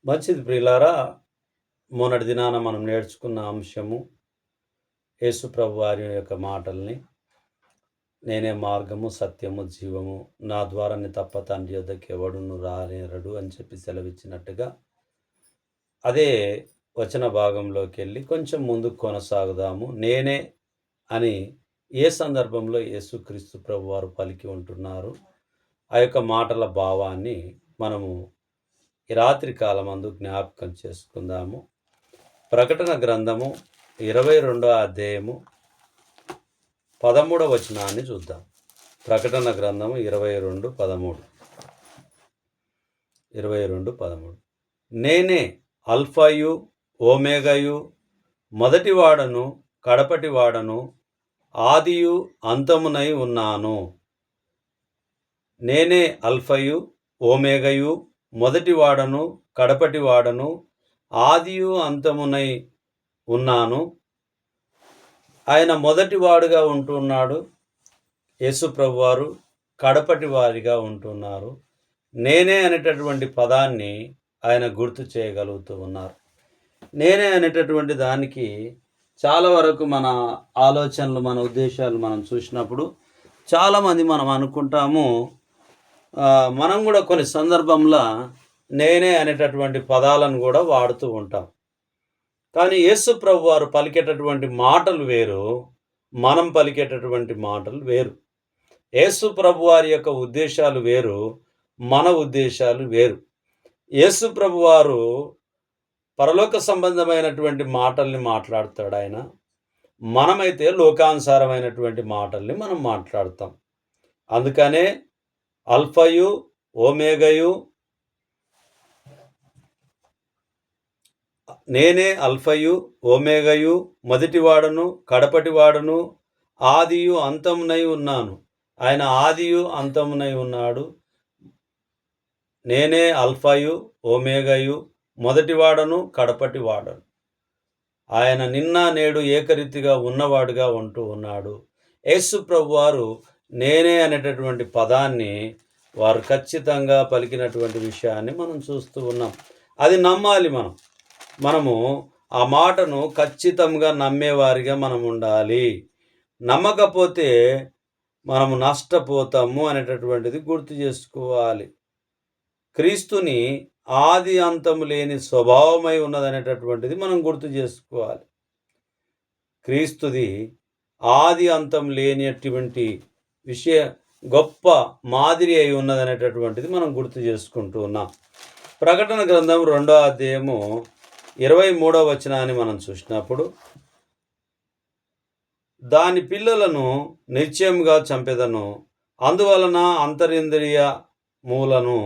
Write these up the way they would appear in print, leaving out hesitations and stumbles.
మంచిది ప్రియులారా. మొన్నటి దినాన మనం నేర్చుకున్న అంశము యేసు ప్రభు వారి యొక్క మాటల్ని, నేనే మార్గము, సత్యము, జీవము, నా ద్వారానే తప్ప తండ్రి యొద్దకు ఎవడును రానేరడు అని చెప్పి సెలవిచ్చినట్టుగా, అదే వచన భాగంలోకెళ్ళి కొంచెం ముందుకు కొనసాగుదాము. నేనే అని ఏ సందర్భంలో యేసుక్రీస్తు ప్రభు వారు పలికి ఉంటున్నారు, ఆ యొక్క మాటల భావాన్ని మనము ఈ రాత్రి కాలమందు జ్ఞాపకం చేసుకుందాము. ప్రకటన గ్రంథము 22వ అధ్యాయము 13వ వచనాన్ని చూద్దాం. ప్రకటన గ్రంథము 22:13. నేనే అల్ఫాయు ఓమేగయు, మొదటివాడను కడపటివాడను, ఆదియు అంతమునై ఉన్నాను. నేనే అల్ఫయు ఓమేగయు, మొదటివాడను కడపటివాడను, ఆదియు అంతమునై ఉన్నాను. ఆయన మొదటివాడుగా ఉంటున్నాడు. యేసు ప్రభువారు కడపటి వారిగా ఉంటున్నారు. నేనే అనేటటువంటి పదాన్ని ఆయన గుర్తు చేయగలుగుతూ ఉన్నారు. నేనే అనేటటువంటి దానికి చాలా వరకు మన ఆలోచనలు, మన ఉద్దేశాలు మనం చూసినప్పుడు చాలామంది మనం అనుకుంటాము, మనం కూడా కొన్ని సందర్భంలో నేనే అనేటటువంటి పదాలను కూడా వాడుతూ ఉంటాం. కానీ యేసు ప్రభు వారు పలికేటటువంటి మాటలు వేరు, మనం పలికేటటువంటి మాటలు వేరు. యేసు ప్రభు వారి యొక్క ఉద్దేశాలు వేరు, మన ఉద్దేశాలు వేరు. యేసు ప్రభు వారు పరలోక సంబంధమైనటువంటి మాటల్ని మాట్లాడతాడు ఆయన. మనమైతే లోకానుసారమైనటువంటి మాటల్ని మనం మాట్లాడతాం. అందుకనే అల్ఫయు ఓమేగయు, నేనే అల్ఫయు ఓమేగయు, మొదటివాడను కడపటివాడను, ఆదియు అంతమునై ఉన్నాను. ఆయన ఆదియు అంతమునై ఉన్నాడు. నేనే అల్ఫయు ఓమేగయు, మొదటివాడను కడపటివాడను. ఆయన నిన్న నేడు ఏకరీతిగా ఉన్నవాడుగా ఉంటూ ఉన్నాడు. యేసు ప్రభు వారు నేనే అనేటటువంటి పదాన్ని వారు ఖచ్చితంగా పలికినటువంటి విషయాన్ని మనం చూస్తూ ఉన్నాం. అది నమ్మాలి. మనము ఆ మాటను ఖచ్చితంగా నమ్మేవారిగా మనం ఉండాలి. నమ్మకపోతే మనము నష్టపోతాము అనేటటువంటిది గుర్తు చేసుకోవాలి. క్రీస్తుని ఆది అంతము లేని స్వభావమై ఉన్నదనేటటువంటిది మనం గుర్తు చేసుకోవాలి. క్రీస్తుది ఆది అంతం లేనటువంటి గొప్ప మాదిరి అయి ఉన్నదనేటటువంటిది మనం గుర్తు చేసుకుంటూ ఉన్నాం. ప్రకటన గ్రంథం 2వ అధ్యాయము 23వ వచనాన్ని మనం చూసినప్పుడు, దాని పిల్లలను నిశ్చయముగా చంపెదను, అందువలన అంతరింద్రియ మూలను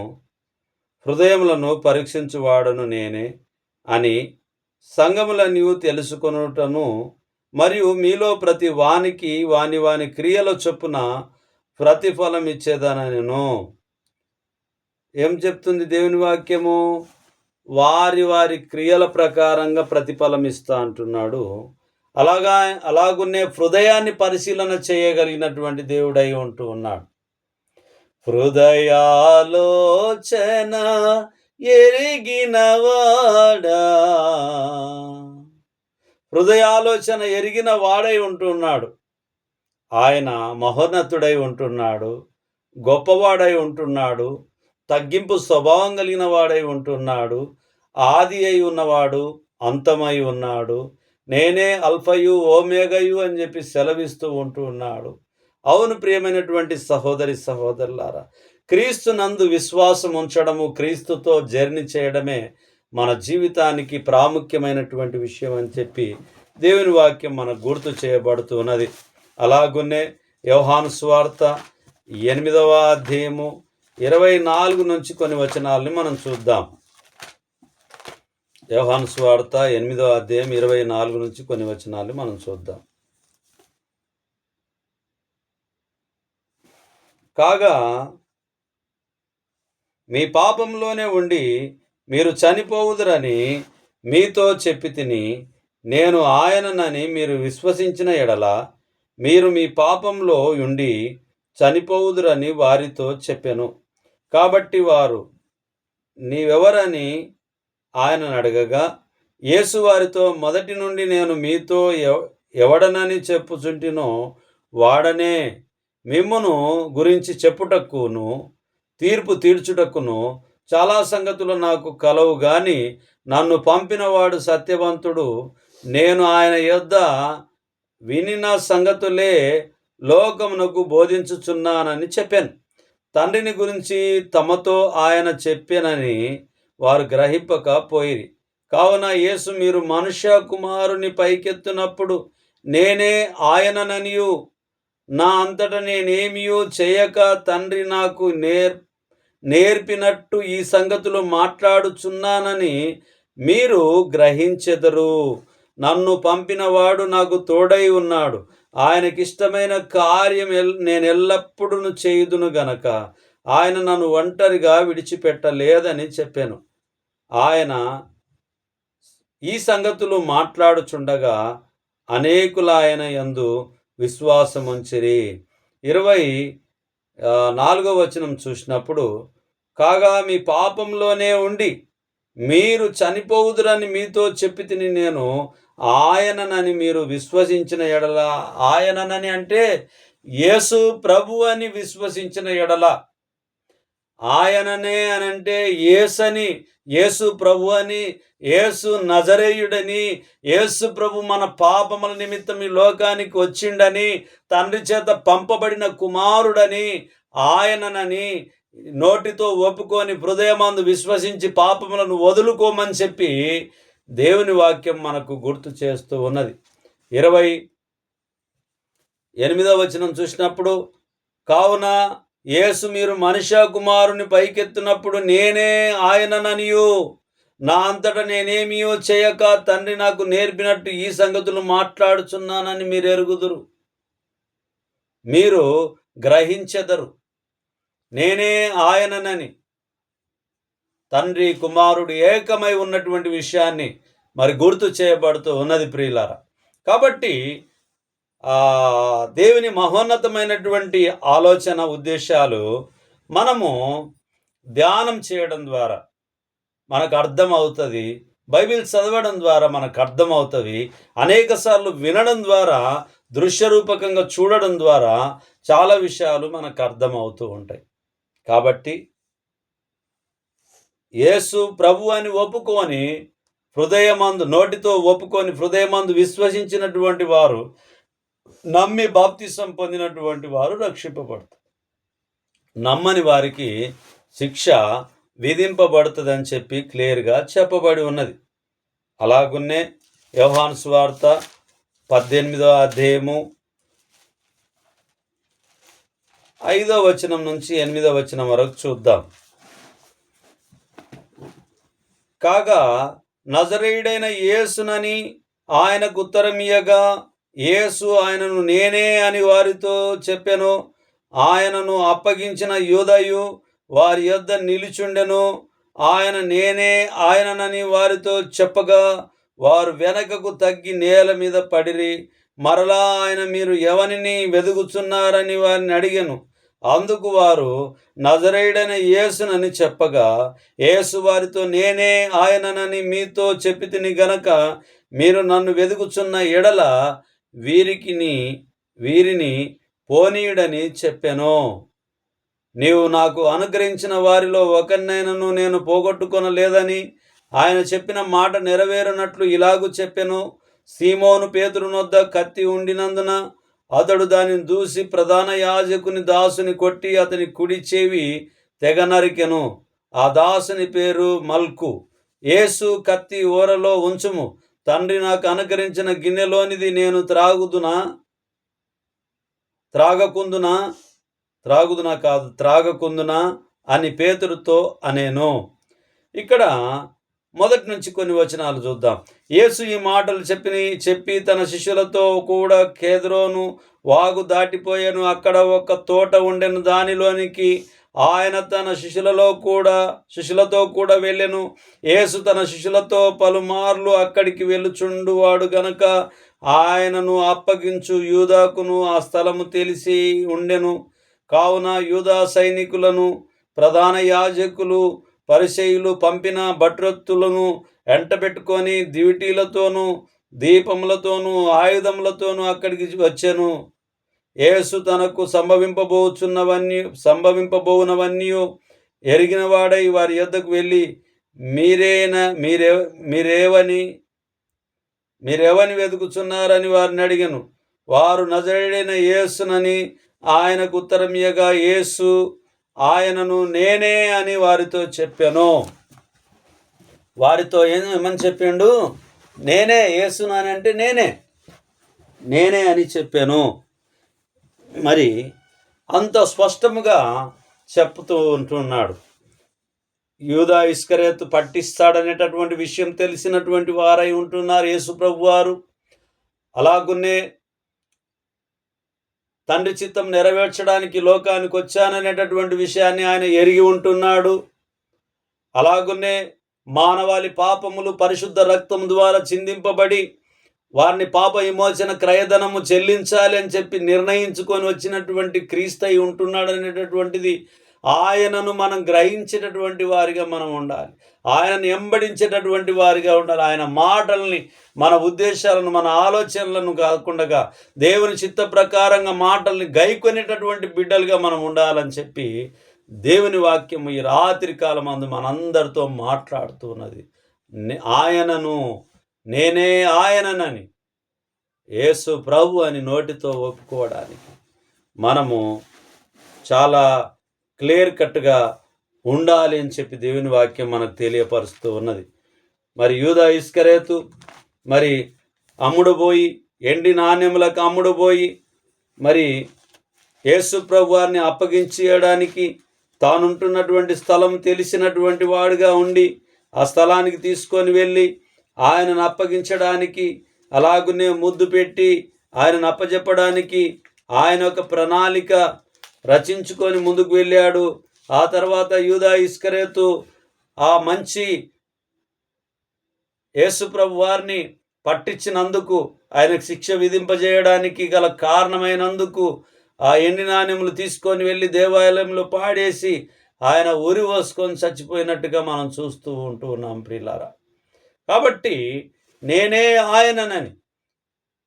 హృదయములను పరీక్షించువాడను నేనే అని సంఘములన్నీ తెలుసుకొనుటను, మరియు మీలో ప్రతి వానికి వాని క్రియల చొప్పున ప్రతిఫలం ఇచ్చేదనను. ఏం చెప్తుంది దేవుని వాక్యము? వారి క్రియల ప్రకారంగా ప్రతిఫలం ఇస్తా అంటున్నాడు. అలాగునే హృదయాన్ని పరిశీలన చేయగలిగినటువంటి దేవుడై ఉంటూ ఉన్నాడు. హృదయాలోచన ఎరిగినవాడా, హృదయాలోచన ఎరిగిన వాడై ఉంటున్నాడు. ఆయన మహోన్నతుడై ఉంటున్నాడు, గొప్పవాడై ఉంటున్నాడు, తగ్గింపు స్వభావం కలిగిన వాడై ఉంటున్నాడు, ఆది అయి ఉన్నవాడు, అంతమై ఉన్నాడు. నేనే అల్ఫయు ఓమేగయు అని చెప్పి సెలవిస్తూ ఉంటూ ఉన్నాడు. అవును ప్రియమైనటువంటి సహోదరి సహోదరులారా, క్రీస్తు నందు విశ్వాసం ఉంచడము, క్రీస్తుతో జర్నీ చేయడమే మన జీవితానికి ప్రాముఖ్యమైనటువంటి విషయం అని చెప్పి దేవుని వాక్యం మనకు గుర్తు చేయబడుతున్నది. అలాగునే యోహాను సువార్త 8వ అధ్యాయము 24 నుంచి కొన్ని వచనాలని మనం చూద్దాం. యోహాను సువార్త 8వ అధ్యాయం 24 నుంచి కొన్ని వచనాలని మనం చూద్దాం. కాగా మీ పాపంలోనే ఉండి మీరు చనిపోవుదురని మీతో చెప్పి తిని, నేను ఆయననని మీరు విశ్వసించిన ఎడల మీరు మీ పాపంలో ఉండి చనిపోవుదురని వారితో చెప్పెను. కాబట్టి వారు నీవెవరని ఆయనను అడగగా, యేసు వారితో, మొదటి నుండి నేను మీతో ఎవడనని చెప్పుచుంటినో వాడనే మిమ్మును గురించి చెప్పుటకును తీర్పు తీర్చుటకును చాలా సంగతులు నాకు కలవు గాని నన్ను పంపినవాడు సత్యవంతుడు. నేను ఆయన యొద్ద వినిన సంగతులే లోకమునకు బోధించుచున్నానని చెప్పాను. తండ్రిని గురించి తమతో ఆయన చెప్పెనని వారు గ్రహింపక పోయిరి. కావున యేసు, మీరు మనుష్య కుమారుని పైకెత్తునప్పుడు నేనే ఆయనననియు నా అంతట నేనేమియూ చేయక తండ్రి నాకు నేర్పినట్టు ఈ సంగతులు మాట్లాడుచున్నానని మీరు గ్రహించెదరు. నన్ను పంపినవాడు నాకు తోడై ఉన్నాడు. ఆయనకిష్టమైన కార్యం నేను ఎల్లప్పుడూ చేయుదును గనక ఆయన నన్ను ఒంటరిగా విడిచిపెట్టలేదని చెప్పాను. ఆయన ఈ సంగతులు మాట్లాడుచుండగా అనేకులు ఆయన యందు విశ్వాసముంచిరి. 24వ వచనం చూసినప్పుడు, కాగా మీ పాపంలోనే ఉండి మీరు చనిపోవుదురని మీతో చెప్పి తిని నేను ఆయననని మీరు విశ్వసించిన ఎడల, ఆయననని అంటే యేసు ప్రభు అని విశ్వసించిన ఎడల, ఆయననే అనంటే యేసని, యేసు ప్రభు అని, యేసు నజరేయుడని, యేసు ప్రభు మన పాపముల నిమిత్తం ఈ లోకానికి వచ్చిండని, తండ్రి చేత పంపబడిన కుమారుడని, ఆయననని నోటితో ఒప్పుకొని హృదయమందు విశ్వసించి పాపములను వదులుకోమని చెప్పి దేవుని వాక్యం మనకు గుర్తు చేస్తూ ఉన్నది. 28వ వచనం చూసినప్పుడు, కావున యేసు, మీరు మనుష్య కుమారుని పైకెత్తినప్పుడు నేనే ఆయనననియు నా అంతట నేనేమియో చేయక తండ్రి నాకు నేర్పినట్టు ఈ సంగతులు మాట్లాడుచున్నానని మీరు ఎరుగుదురు, మీరు గ్రహించెదరు. నేనే ఆయననని తండ్రి కుమారుడు ఏకమై ఉన్నటువంటి విషయాన్ని మరి గుర్తు చేయబడుతూ ఉన్నది ప్రియులారా. కాబట్టి దేవుని మహోన్నతమైనటువంటి ఆలోచన ఉద్దేశాలు మనము ధ్యానం చేయడం ద్వారా మనకు అర్థమవుతుంది, బైబిల్ చదవడం ద్వారా మనకు అర్థమవుతుంది, అనేక సార్లు వినడం ద్వారా, దృశ్యరూపకంగా చూడడం ద్వారా చాలా విషయాలు మనకు అర్థమవుతూ ఉంటాయి. కాబట్టి యేసు ప్రభు అని ఒప్పుకొని హృదయమందు, నోటితో ఒప్పుకొని హృదయమందు విశ్వసించినటువంటి వారు, నమ్మి బాప్తిసం పొందినటువంటి వారు రక్షింపబడతారు. నమ్మని వారికి శిక్ష విధింపబడుతుందని చెప్పి క్లియర్గా చెప్పబడి ఉన్నది. అలాగున్నే యోహాను సువార్త 18వ అధ్యాయము 5వ వచనం నుంచి 8వ వచనం వరకు చూద్దాం. కాగా నజరేయుడైన యేసునని ఆయనకు ఉత్తరమియ్యగా, యేసు ఆయనను నేనే అని వారితో చెప్పెను. ఆయనను అప్పగించిన యూదయు వారి యొద్ద నిలుచుండెను. ఆయన నేనే ఆయననని వారితో చెప్పగా వారు వెనకకు తగ్గి నేల మీద పడిరి. మరలా ఆయన, మీరు ఎవరిని వెదుగుచున్నారని వారిని అడిగెను. అందుకు వారు నజరేయుడైన యేసునని చెప్పగా యేసు వారితో, నేనే ఆయననని మీతో చెప్పి తిని గనక మీరు నన్ను వెదుగుచున్న ఎడల వీరిని పోనీయుడని చెప్పెను. నీవు నాకు అనుగ్రహించిన వారిలో ఒకరినైనను నేను పోగొట్టుకొనలేదని ఆయన చెప్పిన మాట నెరవేరునట్లు ఇలాగూ చెప్పెను. సీమోను పేతురునొద్ద కత్తి ఉండినందున అతడు దానిని దూసి ప్రధాన యాజకుని దాసుని కొట్టి అతని కుడి చెవి తెగ నరికెను. ఆ దాసుని పేరు మల్కు. యేసు, కత్తి ఊరలో ఉంచుము, తండ్రి నాకు అనుగ్రహించిన గిన్నెలోనిది నేను త్రాగకుందునా అని పేతురుతో అనేను. ఇక్కడ మొదటి నుంచి కొన్ని వచనాలు చూద్దాం. యేసు ఈ మాటలు చెప్పి తన శిష్యులతో కూడా కేద్రోను వాగు దాటిపోయాను. అక్కడ ఒక తోట ఉండెను. దానిలోనికి ఆయన తన శిష్యులతో కూడా వెళ్ళెను. యేసు తన శిష్యులతో పలుమార్లు అక్కడికి వెళ్ళుచుండువాడు గనక ఆయనను అప్పగించు యూదాకును ఆ స్థలము తెలిసి ఉండెను. కావున యూదా సైనికులను, ప్రధాన యాజకులు, పరిసయ్యులు పంపిన భద్రతులను ఎంటబెట్టుకొని దివిటీలతోనూ దీపములతోనూ ఆయుధములతోనూ అక్కడికి వచ్చెను. యేసు తనకు సంభవింపబోవునవన్నీ ఎరిగిన వాడై వారి యొద్దకు వెళ్ళి, మీరెవని వెతుకుచున్నారని వారిని అడిగెను. వారు నజరేయుడైన యేసునని ఆయనకు ఉత్తరమియ్యగా, యేసు ఆయనను నేనే అని వారితో చెప్పెను. వారితో ఏమని చెప్పిండు? నేనే యేసునని అంటే నేనే అని చెప్పాను. మరి అంత స్పష్టముగా చెప్తూ ఉంటున్నాడు. యూదా ఇస్కరియోతు పట్టిస్తాడనేటటువంటి విషయం తెలిసినటువంటి వారై ఉంటున్నారు యేసు ప్రభు వారు. అలాగునే తండ్రి చిత్తం నెరవేర్చడానికి లోకానికి వచ్చాననేటటువంటి విషయాన్ని ఆయన ఎరిగి ఉంటున్నాడు. అలాగునే మానవాళి పాపములు పరిశుద్ధ రక్తం ద్వారా చిందింపబడి వారిని పాప విమోచన క్రయధనము చెల్లించాలి అని చెప్పి నిర్ణయించుకొని వచ్చినటువంటి క్రీస్తై ఉంటున్నాడు అనేటటువంటిది ఆయనను మనం గ్రహించేటటువంటి వారిగా మనం ఉండాలి. ఆయనను వెంబడించేటటువంటి వారిగా ఉండాలి. ఆయన మాటల్ని, మన ఉద్దేశాలను, మన ఆలోచనలను కాకుండా దేవుని చిత్త ప్రకారంగా మాటల్ని గైకొనేటటువంటి బిడ్డలుగా మనం ఉండాలని చెప్పి దేవుని వాక్యము ఈ రాత్రి కాలం అందు మనందరితో మాట్లాడుతున్నది. ఆయనను నేనే ఆయననని యేసు ప్రభు అని నోటితో ఒప్పుకోవడానికి మనము చాలా క్లియర్ కట్గా ఉండాలి అని చెప్పి దేవుని వాక్యం మనకు తెలియపరుస్తూ ఉన్నది. మరి యూదా ఇస్కరియోతు మరి అమ్ముడుపోయి, ఎండి నాణ్యములకు అమ్ముడుపోయి, మరి యేసు ప్రభు వారిని అప్పగించేయడానికి తానుంటున్నటువంటి స్థలం తెలిసినటువంటి వాడుగా ఉండి ఆ స్థలానికి తీసుకొని వెళ్ళి ఆయనను అప్పగించడానికి, అలాగునే ముద్దు పెట్టి ఆయనను అప్పచెప్పడానికి ఆయన ఒక ప్రణాళిక రచించుకొని ముందుకు వెళ్ళాడు. ఆ తర్వాత యూదా ఇస్కరియోతు ఆ మంచి యేసు ప్రభు వారిని పట్టించినందుకు, ఆయనకు శిక్ష విధింపజేయడానికి గల కారణమైనందుకు ఆ ఎండి నాణ్యములు తీసుకొని వెళ్ళి దేవాలయంలో పాడేసి ఆయన ఉరి పోసుకొని చచ్చిపోయినట్టుగా మనం చూస్తూ ఉన్నాం ప్రియులారా. కాబట్టి నేనే ఆయననని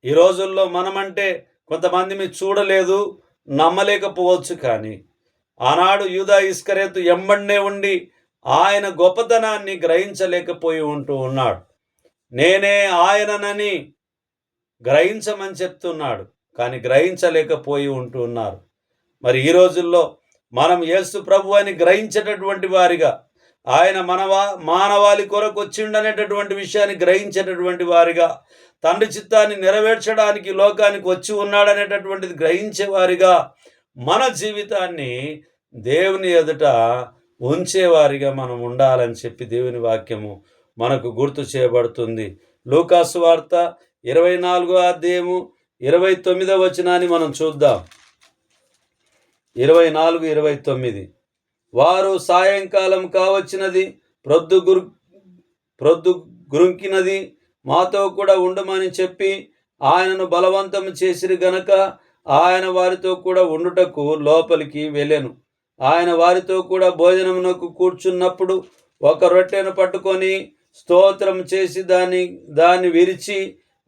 ఈ రోజుల్లో మనమంటే కొంతమంది మీరు చూడలేదు, నమ్మలేకపోవచ్చు. కానీ ఆనాడు యూదా ఇస్కరియోతు ఎంబడినే ఉండి ఆయన గొప్పతనాన్ని గ్రహించలేకపోయి ఉన్నాడు. నేనే ఆయననని గ్రహించమని చెప్తున్నాడు, కానీ గ్రహించలేకపోయి ఉన్నారు. మరి ఈ రోజుల్లో మనం యేసు ప్రభు అని గ్రహించేటటువంటి వారిగా, ఆయన మానవాళి కొరకు వచ్చిండనేటటువంటి విషయాన్ని గ్రహించేటటువంటి వారిగా, తండ్రి చిత్తాన్ని నెరవేర్చడానికి లోకానికి వచ్చి ఉన్నాడనేటటువంటిది గ్రహించేవారిగా, మన జీవితాన్ని దేవుని ఎదుట ఉంచేవారిగా మనం ఉండాలని చెప్పి దేవుని వాక్యము మనకు గుర్తు చేయబడుతుంది. లూకాసు వార్త 24వ అధ్యాయము 29వ వచనాన్ని మనం చూద్దాం. 24-29. వారు సాయంకాలం కావచ్చినది, ప్రొద్దు గురుంకినది, మాతో కూడా ఉండమని చెప్పి ఆయనను బలవంతం చేసిరి గనక ఆయన వారితో కూడా ఉండుటకు లోపలికి వెళ్ళెను. ఆయన వారితో కూడా భోజనమునకు కూర్చున్నప్పుడు ఒక రొట్టెను పట్టుకొని స్తోత్రం చేసి దాన్ని విరిచి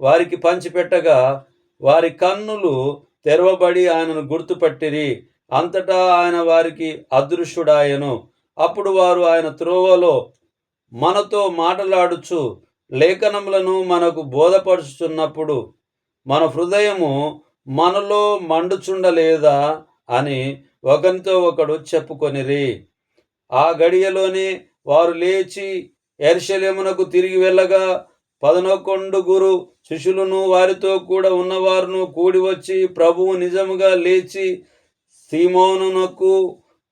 వారికి పంచిపెట్టగా వారి కన్నులు తెరవబడి ఆయనను గుర్తుపట్టిరి. అంతటా ఆయన వారికి అదృశ్యుడాయెను. అప్పుడు వారు ఆయన త్రోవలో మనతో మాటలాడుచు లేఖనములను మనకు బోధపరుచుతున్నప్పుడు మన హృదయము మనలో మండుచుండలేదా అని ఒకరితో ఒకడు చెప్పుకొనిరి. ఆ గడియలోనే వారు లేచి యెరూషలేమునకు తిరిగి వెళ్ళగా 11 శిష్యులను వారితో కూడా ఉన్నవారును కూడి వచ్చి ప్రభువు నిజముగా లేచి సీమోనునకు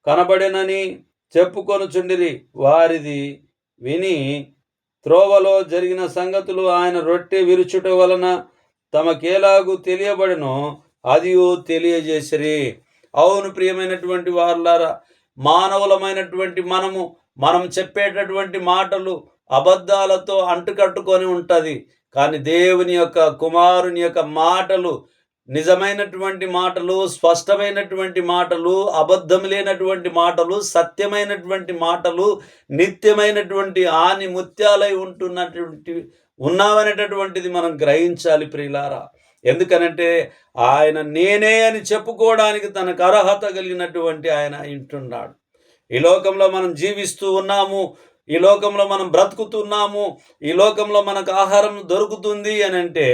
కనబడెనని చెప్పుకొనుచుండిరి. వారిది విని త్రోవలో జరిగిన సంగతులు, ఆయన రొట్టె విరుచుట వలన తమకేలాగు తెలియబడినో అది తెలియజేసిరి. అవును ప్రియమైనటువంటి వారులారా, మానవులమైనటువంటి మనం చెప్పేటటువంటి మాటలు అబద్ధాలతో అంటుకట్టుకొని ఉంటుంది. కానీ దేవుని యొక్క కుమారుని యొక్క మాటలు నిజమైనటువంటి మాటలు, స్పష్టమైనటువంటి మాటలు, అబద్ధం లేనటువంటి మాటలు, సత్యమైనటువంటి మాటలు, నిత్యమైనటువంటి ఆని ముత్యాలై ఉన్నావనేటటువంటిది మనం గ్రహించాలి ప్రియులారా. ఎందుకనంటే ఆయన నేనే అని చెప్పుకోవడానికి తనకు అర్హత కలిగినటువంటి ఆయన ఇంటున్నాడు. ఈ లోకంలో మనం జీవిస్తూ ఉన్నాము, ఈ లోకంలో మనం బ్రతుకుతున్నాము, ఈ లోకంలో మనకు ఆహారం దొరుకుతుంది అని అంటే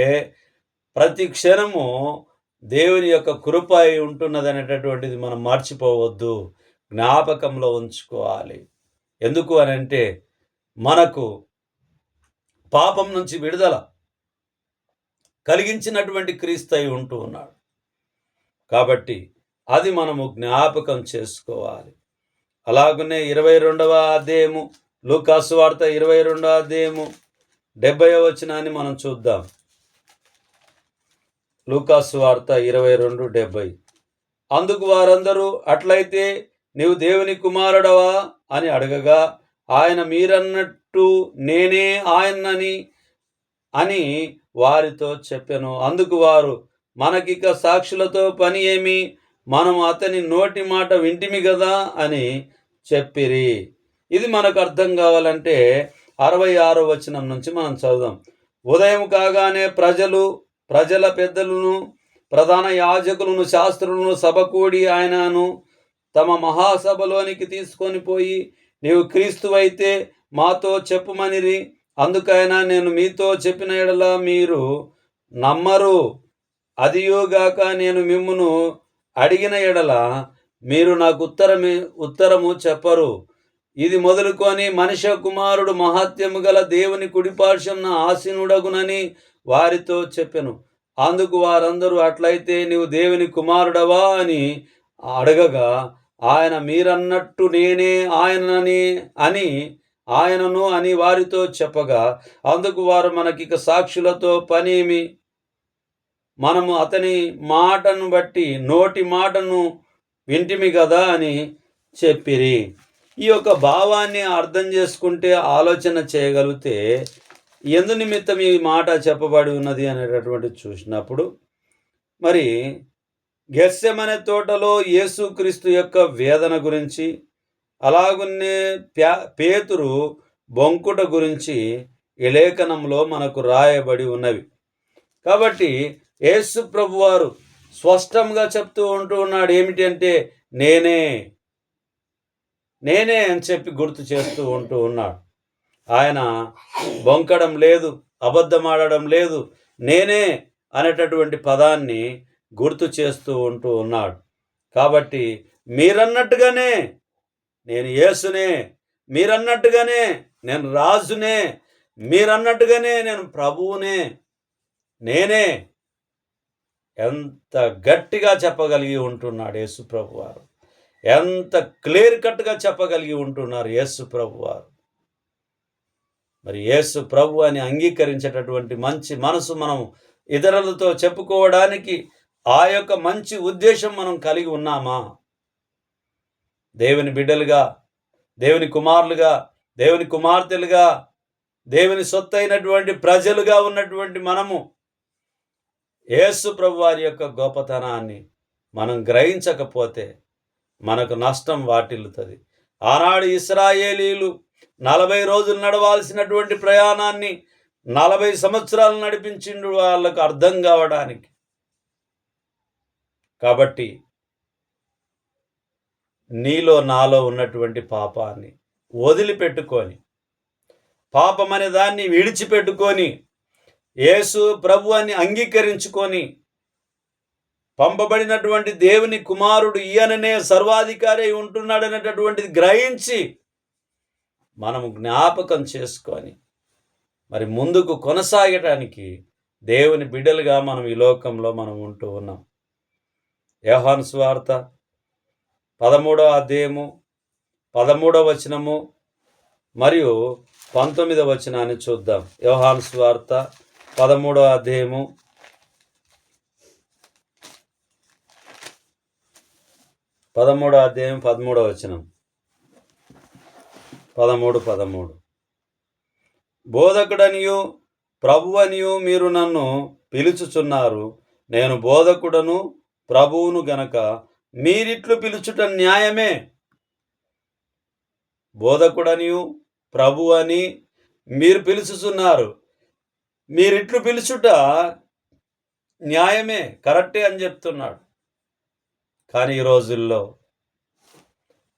ప్రతి క్షణము దేవుని యొక్క కృప అయి ఉంటున్నది అనేటటువంటిది మనం మర్చిపోవద్దు, జ్ఞాపకంలో ఉంచుకోవాలి. ఎందుకు అని అంటే మనకు పాపం నుంచి విడుదల కలిగించినటువంటి క్రీస్తు అయి ఉంటూ ఉన్నాడు. కాబట్టి అది మనము జ్ఞాపకం చేసుకోవాలి. అలాగనే 22వ అధ్యాయము, లూకాసు వార్త 22వ అధ్యాయము 70వ వచనాన్ని మనం చూద్దాం. లూకాసు వార్త 22:70. అందుకు వారందరూ, అట్లయితే నీవు దేవుని కుమారుడవా అని అడగగా, ఆయన మీరన్నట్టు నేనే ఆయనని అని వారితో చెప్పెను. అందుకు వారు, మనకిక సాక్షులతో పని ఏమి, మనం అతని నోటి మాట వింటిమి కదా అని చెప్పిరి. ఇది మనకు అర్థం కావాలంటే 66వ వచనం నుంచి మనం చదువుదాం. ఉదయం కాగానే ప్రజల పెద్దలను, ప్రధాన యాజకులను, శాస్త్రులను సభకూడి ఆయనను తమ మహాసభలోనికి తీసుకొని పోయి, నీవు క్రీస్తువైతే మాతో చెప్పుమనిరి. అందుకైనా నేను మీతో చెప్పిన ఎడల మీరు నమ్మరు. అదియుగాక నేను మిమ్మును అడిగిన ఎడల మీరు నాకు ఉత్తరము చెప్పరు. ఇది మొదలుకొని మనుష్య కుమారుడు మహాత్యము గల దేవుని కుడిపార్శ్వమున ఆసీనుడగునని వారితో చెప్పెను. అందుకు వారందరూ, అట్లయితే నీవు దేవుని కుమారుడవా అని అడగగా, ఆయన మీరన్నట్టు నేనే ఆయనను అని వారితో చెప్పగా, అందుకు వారు, మనకిక సాక్షులతో పనేమి, మనము అతని మాటను బట్టి నోటి మాటను వింటిమి కదా అని చెప్పిరి. ఈ యొక్క భావాన్ని అర్థం చేసుకుంటే, ఆలోచన చేయగలిగితే ఎందు నిమిత్తం ఈ మాట చెప్పబడి ఉన్నది అనేటటువంటి చూసినప్పుడు, మరి గెత్సెమనే తోటలో యేసుక్రీస్తు యొక్క వేదన గురించి, అలాగున్నే పేతురు బొంకుట గురించి ఈ లేఖనంలో మనకు రాయబడి ఉన్నవి. కాబట్టి యేసు ప్రభువారు స్పష్టంగా చెప్తూ ఉన్నాడు. ఏమిటి అంటే నేనే అని చెప్పి గుర్తు చేస్తూ ఉన్నాడు. ఆయన బొంకడం లేదు, అబద్ధమాడడం లేదు, నేనే అనేటటువంటి పదాన్ని గుర్తు చేస్తూ ఉన్నాడు. కాబట్టి మీరన్నట్టుగానే నేను యేసునే, మీరన్నట్టుగానే నేను రాజునే, మీరన్నట్టుగానే నేను ప్రభువునే, నేనే ఎంత గట్టిగా చెప్పగలిగి ఉంటున్నాడు యేసు ప్రభువారు. ఎంత క్లియర్ కట్గా చెప్పగలిగి ఉంటున్నారు యేసు ప్రభువారు. మరి యేసు ప్రభు అని అంగీకరించేటటువంటి మంచి మనసు మనం ఇతరులతో చెప్పుకోవడానికి ఆ యొక్క మంచి ఉద్దేశం మనం కలిగి ఉన్నామా? దేవుని బిడ్డలుగా, దేవుని కుమారులుగా, దేవుని కుమార్తెలుగా, దేవుని సొత్తైనటువంటి ప్రజలుగా ఉన్నటువంటి మనము యేసు ప్రభు వారి యొక్క గొప్పతనాన్ని మనం గ్రహించకపోతే మనకు నష్టం వాటిల్లుతుంది. ఆనాడు ఇశ్రాయేలీలు 40 రోజులు నడవాల్సినటువంటి ప్రయాణాన్ని 40 సంవత్సరాలు నడిపించిండు వాళ్ళకు అర్థం కావడానికి. కాబట్టి నీలో నాలో ఉన్నటువంటి పాపాన్ని వదిలిపెట్టుకొని, పాపం అనే దాన్ని విడిచిపెట్టుకొని, యేసు ప్రభు అని అంగీకరించుకొని, పంపబడినటువంటి దేవుని కుమారుడు ఈయననే సర్వాధికారి అయి ఉంటున్నాడనేటటువంటిది గ్రహించి మనము జ్ఞాపకం చేసుకొని మరి ముందుకు కొనసాగటానికి దేవుని బిడ్డలుగా మనం ఈ లోకంలో మనం ఉంటూ ఉన్నాం. యోహాను సువార్త 13వ అధ్యాయము 13వ వచనము మరియు 19వ వచనాన్ని చూద్దాం. యోహాను సువార్త 13వ అధ్యాయము 13వ వచనం 13. బోధకుడనియు ప్రభువనియు మీరు నన్ను పిలుచుచున్నారు, నేను బోధకుడను ప్రభువును గనక మీరిట్లు పిలుచుట న్యాయమే. బోధకుడనియు ప్రభు అని మీరు పిలుచుచున్నారు. మీరిట్లు పిలుచుట న్యాయమే, కరెక్టే అని చెప్తున్నాడు. కానీ ఈ రోజుల్లో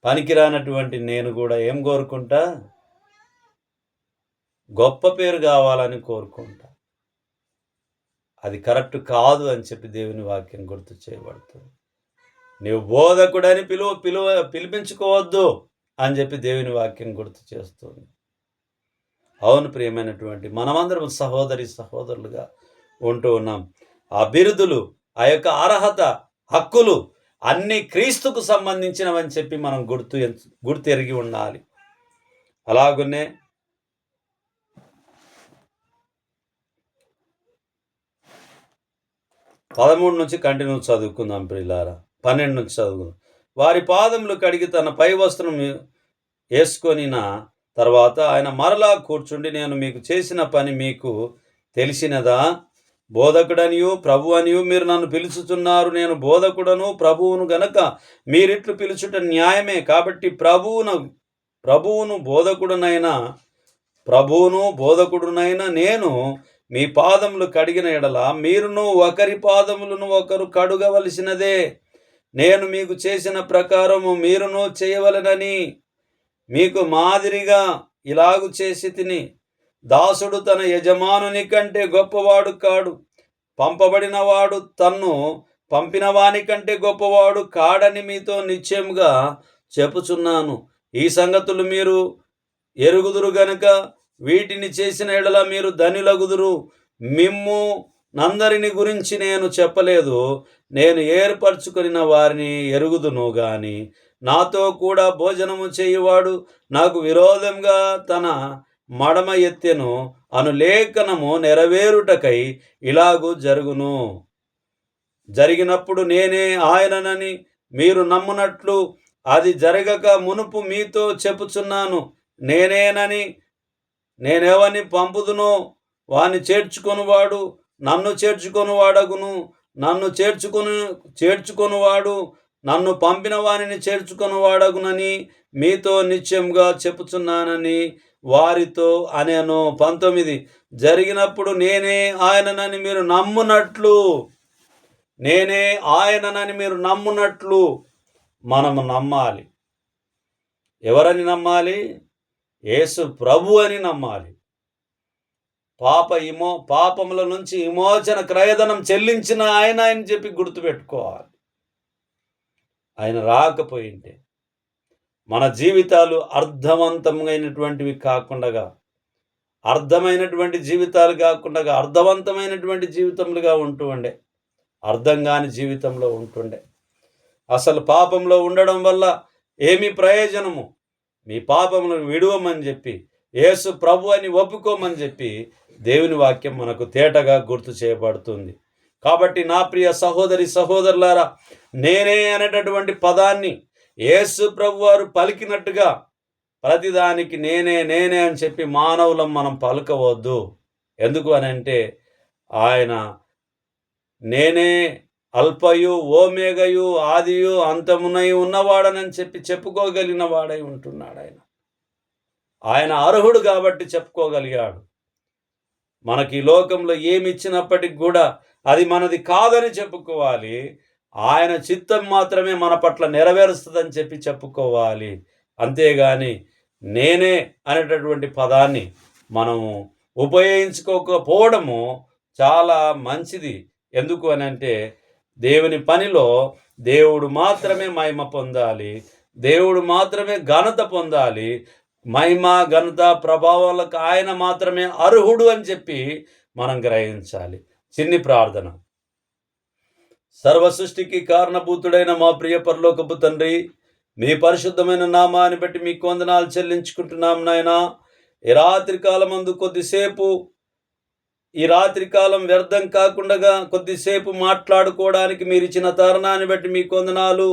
పనికిరానటువంటి నేను కూడా ఏం కోరుకుంటా? గొప్ప పేరు కావాలని కోరుకుంటా. అది కరెక్ట్ కాదు అని చెప్పి దేవుని వాక్యం గుర్తు చేయబడుతుంది. నీవు బోధకుడని పిలిపించుకోవద్దు అని చెప్పి దేవుని వాక్యం గుర్తు చేస్తుంది. అవును ప్రియమైనటువంటి మనమందరం సహోదరులుగా ఉంటూ ఉన్నాం. ఆ బిరుదులు, ఆ యొక్క అర్హత, హక్కులు అన్నీ క్రీస్తుకు సంబంధించినవని చెప్పి మనం గుర్తెరిగి ఉండాలి. అలాగనే 13 నుంచి కంటిన్యూ చదువుకుందాం ప్రియులారా. 12 నుంచి చదువుకుందాం. వారి పాదములు కడిగి తన పై వస్త్రం వేసుకొనిన తర్వాత ఆయన మరలా కూర్చుండి, నేను మీకు చేసిన పని మీకు తెలిసినదా? బోధకుడనియు ప్రభు అనియు మీరు నన్ను పిలుచుతున్నారు. నేను బోధకుడను ప్రభువును గనక మీరిట్లు పిలుచుట న్యాయమే. కాబట్టి ప్రభువును బోధకుడునైనా నేను మీ పాదములు కడిగిన ఎడల మీరును ఒకరి పాదములను ఒకరు కడుగవలసినదే. నేను మీకు చేసిన ప్రకారము మీరును చేయవలెనని మీకు మాదిరిగా ఇలాగు చేసి తిని. దాసుడు తన యజమానుని కంటే గొప్పవాడు కాడు, పంపబడినవాడు తన్ను పంపిన వాని కంటే గొప్పవాడు కాడని మీతో నిశ్చయముగా చెప్పుచున్నాను. ఈ సంగతులు మీరు ఎరుగుదురు గనుక వీటిని చేసిన ఎడల మీరు ధనులగుదురు. మిమ్ము నందరిని గురించి నేను చెప్పలేదు. నేను ఏర్పరచుకొనిన వారిని ఎరుగుదును గాని నాతో కూడా భోజనము చేయువాడు నాకు విరోధంగా తన మడమ ఎత్తెను అను లేఖనము నెరవేరుటకై ఇలాగు జరుగును. జరిగినప్పుడు నేనే ఆయననని మీరు నమ్మునట్లు అది జరగక మునుపు మీతో చెప్పుచున్నాను. నేనెవని పంపుదునో వాని చేర్చుకొనువాడు నన్ను చేర్చుకొనువాడగును. నన్ను చేర్చుకొనువాడు నన్ను పంపిన వానిని చేర్చుకొనువాడగునని మీతో నిశ్చయంగా చెప్పుచున్నానని వారితో అనెను. 19 జరిగినప్పుడు నేనే ఆయననని మీరు నమ్మునట్లు మనము నమ్మాలి. ఎవరని నమ్మాలి? యేసు ప్రభు అని నమ్మాలి. పాపముల నుంచి విమోచన క్రయధనం చెల్లించిన ఆయన అని చెప్పి గుర్తుపెట్టుకోవాలి. ఆయన రాకపోయింటే మన జీవితాలు అర్థవంతమైనటువంటి జీవితాలు కాకుండా అర్థవంతమైనటువంటి జీవితములుగా ఉంటుండే, అర్థం కాని జీవితంలో ఉంటుండే. అసలు పాపంలో ఉండడం వల్ల ఏమి ప్రయోజనము? మీ పాపములను విడువమని చెప్పి, యేసు ప్రభు అని ఒప్పుకోమని చెప్పి దేవుని వాక్యం మనకు తేటగా గుర్తు చేయబడుతుంది. కాబట్టి నా ప్రియ సహోదరులారా, నేనే అనేటటువంటి పదాన్ని యేసు ప్రభు వారు పలికినట్టుగా ప్రతిదానికి నేనే అని చెప్పి మానవులం మనం పలకవద్దు. ఎందుకు అనంటే ఆయన నేనే అల్పయు ఓమేగయు ఆదియు అంతమునై ఉన్నవాడనని చెప్పి చెప్పుకోగలిగిన వాడై ఉంటున్నాడు. ఆయన అర్హుడు కాబట్టి చెప్పుకోగలిగాడు. మనకి ఈ లోకంలో ఏమి ఇచ్చినప్పటికి కూడా అది మనది కాదని చెప్పుకోవాలి. ఆయన చిత్తం మాత్రమే మన పట్ల నెరవేరుస్తుందని చెప్పి చెప్పుకోవాలి. అంతేగాని నేనే అనేటటువంటి పదాన్ని మనము ఉపయోగించుకోకపోవడము చాలా మంచిది. ఎందుకు అనంటే దేవుని పనిలో దేవుడు మాత్రమే మహిమ పొందాలి, దేవుడు మాత్రమే ఘనత పొందాలి. మహిమ ఘనత ప్రభావాలకు ఆయన మాత్రమే అర్హుడు అని చెప్పి మనం గ్రహించాలి. చిన్ని ప్రార్థన. సర్వ సృష్టికి కారణభూతుడైన మా ప్రియ పరలోకపు తండ్రి, మీ పరిశుద్ధమైన నామాన్ని బట్టి మీకు వందనాలు చెల్లించుకుంటున్నాం నాయనా. ఈ రాత్రికాలం వ్యర్థం కాకుండా కొద్దిసేపు మాట్లాడుకోవడానికి మీరు ఇచ్చిన తరుణాన్ని బట్టి మీకు వందనాలు.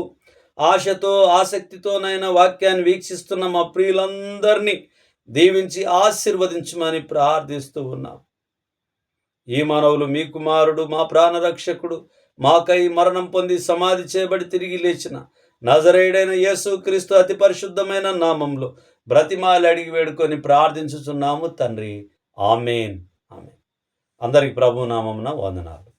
ఆశతో ఆసక్తితోనైనా వాక్యాన్ని వీక్షిస్తున్న మా ప్రియులందరినీ దీవించి ఆశీర్వదించమని ప్రార్థిస్తూ ఉన్నాం. ఈ మానవులు మీ కుమారుడు, మా ప్రాణరక్షకుడు, మాకై మరణం పొంది సమాధి చేయబడి తిరిగి లేచిన నజరేయుడైన యేసు క్రీస్తు అతి పరిశుద్ధమైన నామంలో బ్రతిమాలి అడిగి వేడుకొని ప్రార్థించుచున్నాము తండ్రి. ఆమేన్. ఆమేన్. అందరికి ప్రభు నామమున వందనాలు.